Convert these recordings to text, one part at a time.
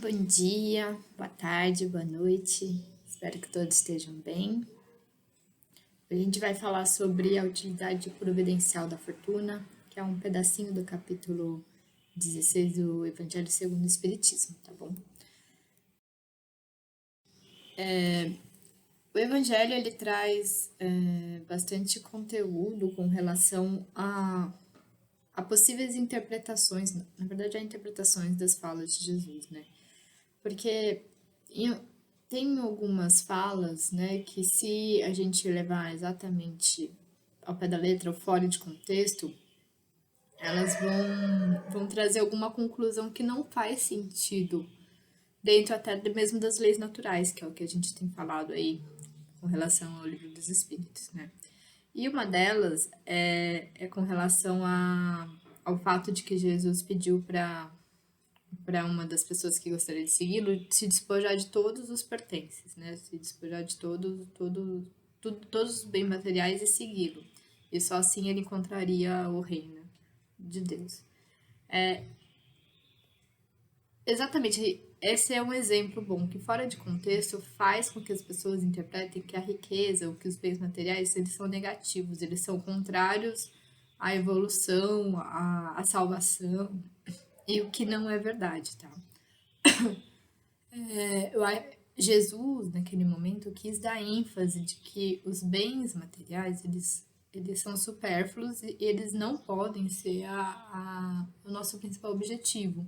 Bom dia, boa tarde, boa noite. Espero que todos estejam bem. Hoje a gente vai falar sobre a utilidade providencial da fortuna, que é um pedacinho do capítulo 16 do Evangelho segundo o Espiritismo, tá bom? O Evangelho ele traz bastante conteúdo com relação a possíveis interpretações, na verdade, a interpretações das falas de Jesus, né? Porque tem algumas falas, né, que se a gente levar exatamente ao pé da letra ou fora de contexto, elas vão trazer alguma conclusão que não faz sentido dentro até mesmo das leis naturais, que é o que a gente tem falado aí com relação ao Livro dos Espíritos, né? E uma delas é com relação ao fato de que Jesus pediu para uma das pessoas que gostaria de segui-lo se despojar de todos os pertences, né? Se despojar de todos os bens materiais e segui-lo. E só assim ele encontraria o reino de Deus. Exatamente, esse é um exemplo bom, que fora de contexto faz com que as pessoas interpretem que a riqueza, ou que os bens materiais, eles são negativos, eles são contrários à evolução, à salvação, e o que não é verdade, tá? Jesus, naquele momento, quis dar ênfase de que os bens materiais, eles são supérfluos e eles não podem ser o nosso principal objetivo.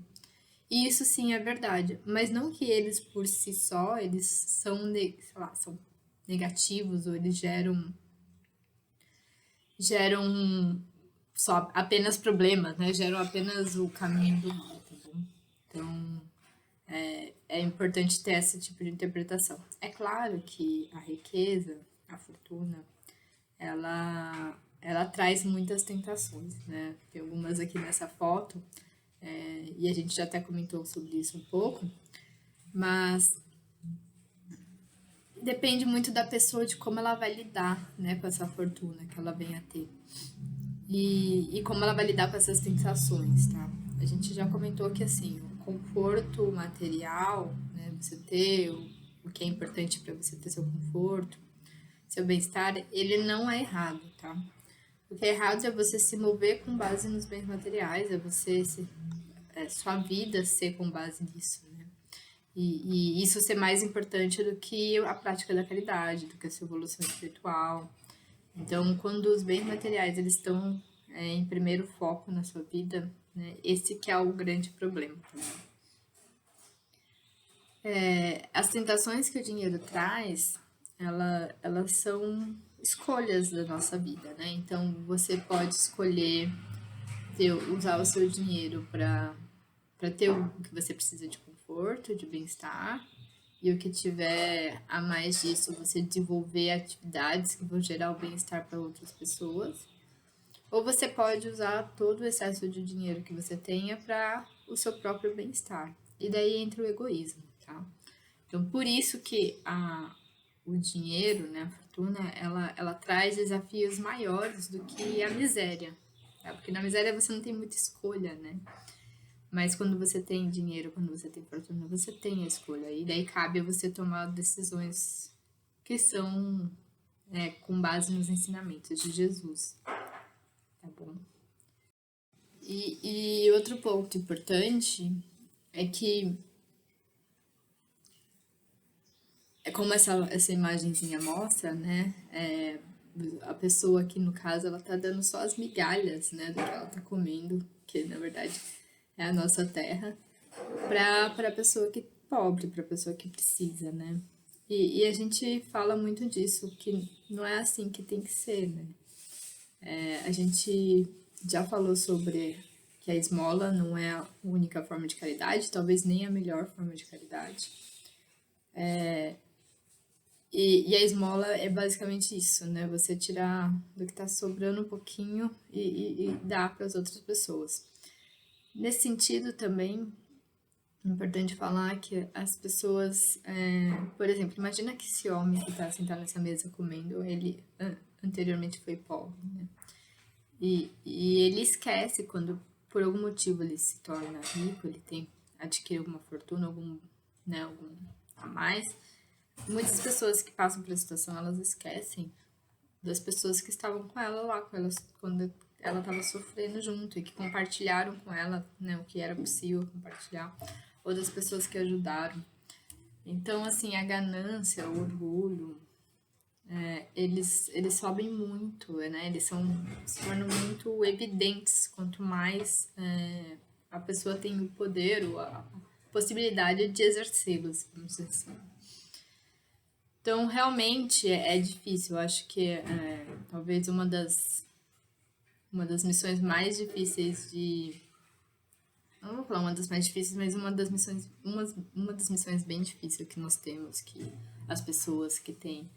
E isso sim é verdade, mas não que eles por si só, eles são, sei lá, são negativos ou eles geram só apenas problemas, né? Geram apenas o caminho do mal, tá bom? Então, é importante ter esse tipo de interpretação. É claro que a riqueza, a fortuna, ela traz muitas tentações, né? Tem algumas aqui nessa foto, e a gente já até comentou sobre isso um pouco, mas depende muito da pessoa, de como ela vai lidar, né, com essa fortuna que ela vem a ter. E como ela vai lidar com essas tentações, tá? A gente já comentou que, assim, o conforto material, né, você ter o que é importante para você ter seu conforto, seu bem-estar, ele não é errado, tá? O que é errado é você se mover com base nos bens materiais, sua vida ser com base nisso, né? E isso ser mais importante do que a prática da caridade, do que a sua evolução espiritual. Então, quando os bens materiais eles estão em primeiro foco na sua vida, né, esse que é o grande problema. As tentações que o dinheiro traz, elas são escolhas da nossa vida, né? Então, você pode escolher usar o seu dinheiro para ter o que você precisa de conforto, de bem-estar, e o que tiver a mais disso, você desenvolver atividades que vão gerar o bem-estar para outras pessoas. Ou você pode usar todo o excesso de dinheiro que você tenha para o seu próprio bem-estar. E daí entra o egoísmo, tá? Então, por isso que o dinheiro, né, a fortuna, ela traz desafios maiores do que a miséria. Tá? Porque na miséria você não tem muita escolha, né? Mas quando você tem dinheiro, quando você tem fortuna, você tem a escolha. E daí cabe a você tomar decisões que são com base nos ensinamentos de Jesus. Tá bom? E outro ponto importante é que, como essa imagenzinha mostra, né? A pessoa aqui, no caso, ela tá dando só as migalhas, né? Do que ela tá comendo, que na verdade é a nossa terra, para a pessoa que pobre, para a pessoa que precisa, né? E a gente fala muito disso, que não é assim que tem que ser, né? A gente já falou sobre que a esmola não é a única forma de caridade, talvez nem a melhor forma de caridade. E a esmola é basicamente isso, né? Você tirar do que está sobrando um pouquinho e dar para as outras pessoas. Nesse sentido também, é importante falar que as pessoas, por exemplo, imagina que esse homem que está sentado nessa mesa comendo, ele anteriormente foi pobre, né? E ele esquece quando, por algum motivo, ele se torna rico, ele tem adquirir alguma fortuna, algum a mais, muitas pessoas que passam por essa situação, elas esquecem das pessoas que estavam com ela lá, quando ela estava sofrendo junto e que compartilharam com ela, né, o que era possível compartilhar, ou das pessoas que ajudaram. Então, assim, a ganância, o orgulho, eles sobem muito, né? Eles se tornam muito evidentes quanto mais a pessoa tem o poder ou a possibilidade de exercê-los, vamos dizer assim. Então, realmente é difícil. Eu acho que talvez uma das missões mais difíceis de... Não vou falar uma das mais difíceis, mas uma das missões bem difíceis que nós temos, que as pessoas que têm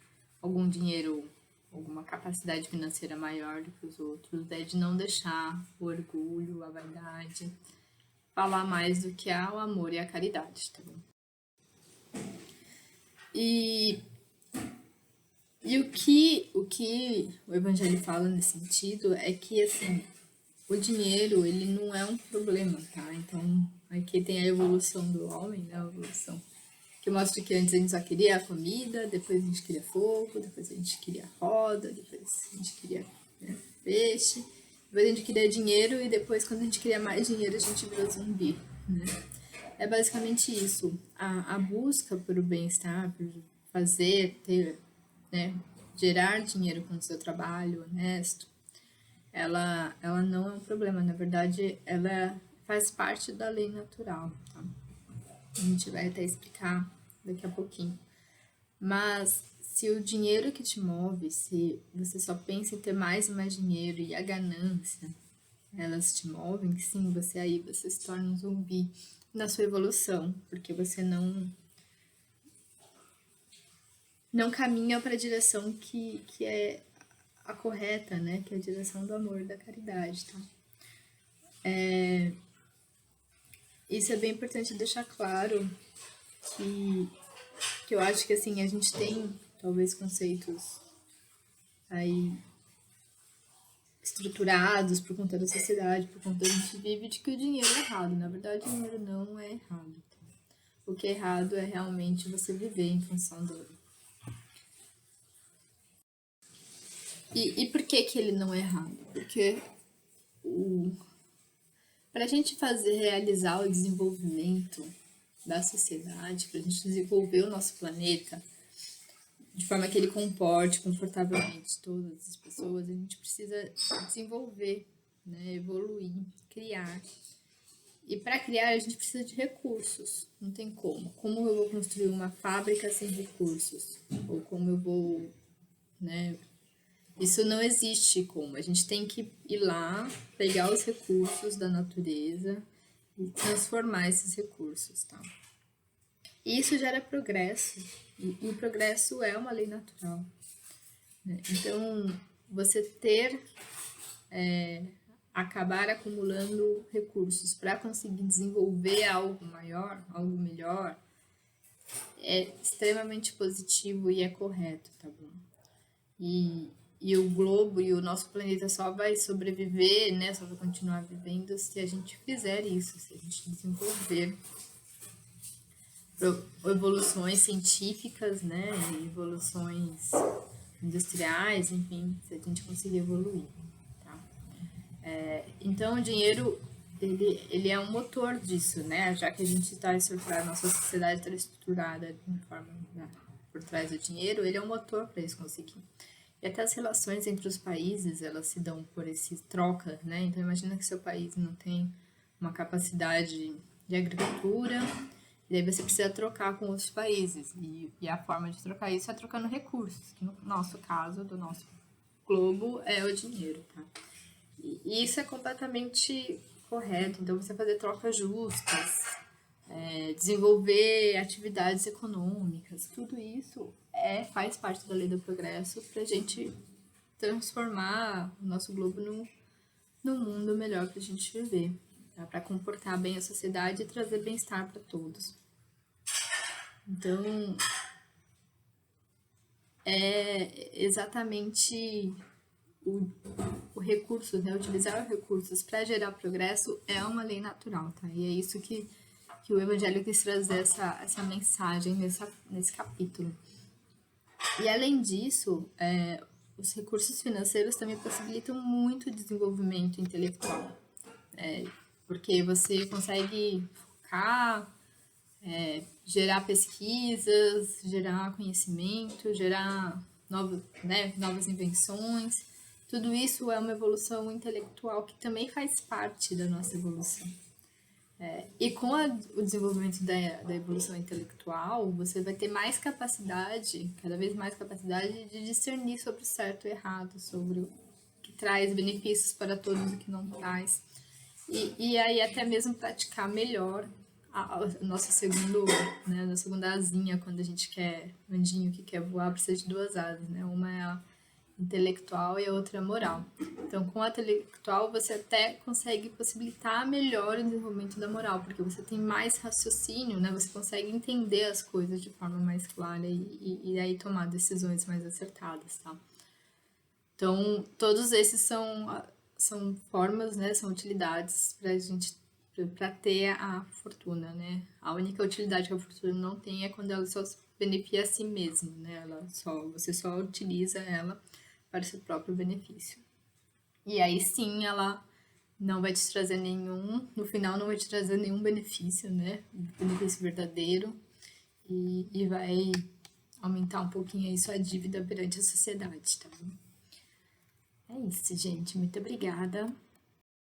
algum dinheiro, alguma capacidade financeira maior do que os outros, é de não deixar o orgulho, a vaidade, falar mais do que o amor e a caridade, tá bom? E o que o Evangelho fala nesse sentido é que, assim, o dinheiro, ele não é um problema, tá? Então, aqui tem a evolução do homem, né? A evolução que mostra que antes a gente só queria a comida, depois a gente queria fogo, depois a gente queria roda, depois a gente queria peixe, depois a gente queria dinheiro e depois, quando a gente queria mais dinheiro, a gente virou zumbi, né? É basicamente isso. A busca por o bem-estar, por ter, né, gerar dinheiro com o seu trabalho honesto, ela não é um problema. Na verdade, ela faz parte da lei natural, tá? A gente vai até explicar daqui a pouquinho. Mas se o dinheiro que te move, se você só pensa em ter mais e mais dinheiro e a ganância, elas te movem, sim, você se torna um zumbi na sua evolução, porque você não caminha para a direção que é a correta, né? Que é a direção do amor e da caridade, tá? Isso é bem importante deixar claro que eu acho que, assim, a gente tem, talvez, conceitos aí estruturados por conta da sociedade, por conta da gente vive, de que o dinheiro é errado. Na verdade, o dinheiro não é errado. Tá? O que é errado é realmente você viver em função dele. E por que ele não é errado? Porque para a gente realizar o desenvolvimento da sociedade, para a gente desenvolver o nosso planeta de forma que ele comporte confortavelmente todas as pessoas, a gente precisa desenvolver, né, evoluir, criar. E para criar a gente precisa de recursos, não tem como. Como eu vou construir uma fábrica sem recursos? Ou como eu vou, né? Isso não existe como. A gente tem que ir lá, pegar os recursos da natureza e transformar esses recursos, tá? E isso gera progresso. E o progresso é uma lei natural. Né? Então, você acabar acumulando recursos para conseguir desenvolver algo maior, algo melhor, é extremamente positivo e é correto, tá bom? E o globo e o nosso planeta só vai sobreviver, né? Só vai continuar vivendo se a gente fizer isso, se a gente desenvolver evoluções científicas, né? Evoluções industriais, enfim, se a gente conseguir evoluir. Tá? Então, o dinheiro, ele é um motor disso, né? Já que a gente está estruturado, a nossa sociedade está estruturada de forma, né, por trás do dinheiro, ele é um motor para isso conseguir. E até as relações entre os países, elas se dão por esse troca, né? Então, imagina que seu país não tem uma capacidade de agricultura, e aí você precisa trocar com outros países. E a forma de trocar isso é trocando recursos, que no nosso caso, do nosso globo, é o dinheiro, tá? E isso é completamente correto. Então, você fazer trocas justas, desenvolver atividades econômicas, tudo isso faz parte da lei do progresso para a gente transformar o nosso globo num mundo melhor para a gente viver, tá? Para comportar bem a sociedade e trazer bem-estar para todos. Então, é exatamente o recurso, né? Utilizar os recursos para gerar progresso é uma lei natural, tá? E é isso que que o Evangelho quis trazer essa mensagem nesse capítulo. E além disso, os recursos financeiros também possibilitam muito o desenvolvimento intelectual, porque você consegue focar, gerar pesquisas, gerar conhecimento, gerar novas invenções. Tudo isso é uma evolução intelectual que também faz parte da nossa evolução. E com o desenvolvimento da evolução intelectual, você vai ter mais capacidade, cada vez mais capacidade de discernir sobre o certo e o errado, sobre o que traz benefícios para todos e o que não traz. E aí até mesmo praticar melhor a nossa segunda asinha, quando a gente quer, anjinho que quer voar, precisa de duas asas, né? Uma é a intelectual e a outra é a moral. Então, com a intelectual, você até consegue possibilitar melhor o desenvolvimento da moral, porque você tem mais raciocínio, né? Você consegue entender as coisas de forma mais clara e aí tomar decisões mais acertadas, tá? Então, todos esses são formas, né? São utilidades para a gente para ter a fortuna, né? A única utilidade que a fortuna não tem é quando ela só beneficia a si mesma, né? Você só utiliza ela para o seu próprio benefício. E aí sim, ela não vai te trazer no final não vai te trazer nenhum benefício, né? Benefício verdadeiro e vai aumentar um pouquinho aí sua dívida perante a sociedade, tá bom? É isso, gente. Muito obrigada.